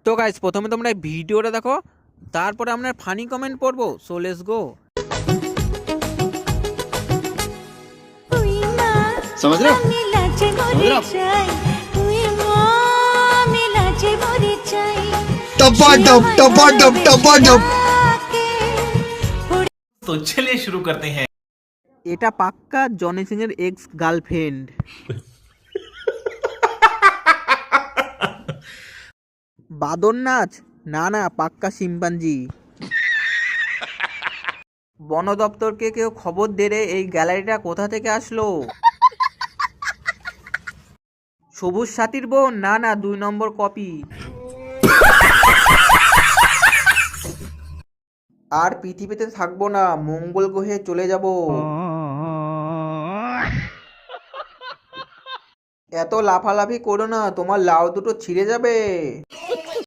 তো গাইস প্রথমে তোমরা ভিডিওটা দেখো, তারপরে আমরা ফানি কমেন্ট পড়বো। So let's go. समझ रहे हो समझ रहे हो टपाटप टपाटप टपाटप। तो चलिए शुरू करते हैं। এটা পাক্কা জনি সিং এর এক্স গার্লফ্রেন্ড। বাদর নাচ? না না, পাক্কা শিম্পাঞ্জি। বন দপ্তরকে কেউ খবর দে রে, এই গ্যালারিটা কোথা থেকে আসলো? সবুজ সাথীর বোন? না না, 2 নম্বর কপি। আর পৃথিবীতে থাকবো না, মঙ্গল গ্রহে চলে যাব। এত লাফালাফি করো না, তোমার লাউ দুটো ছিঁড়ে যাবে।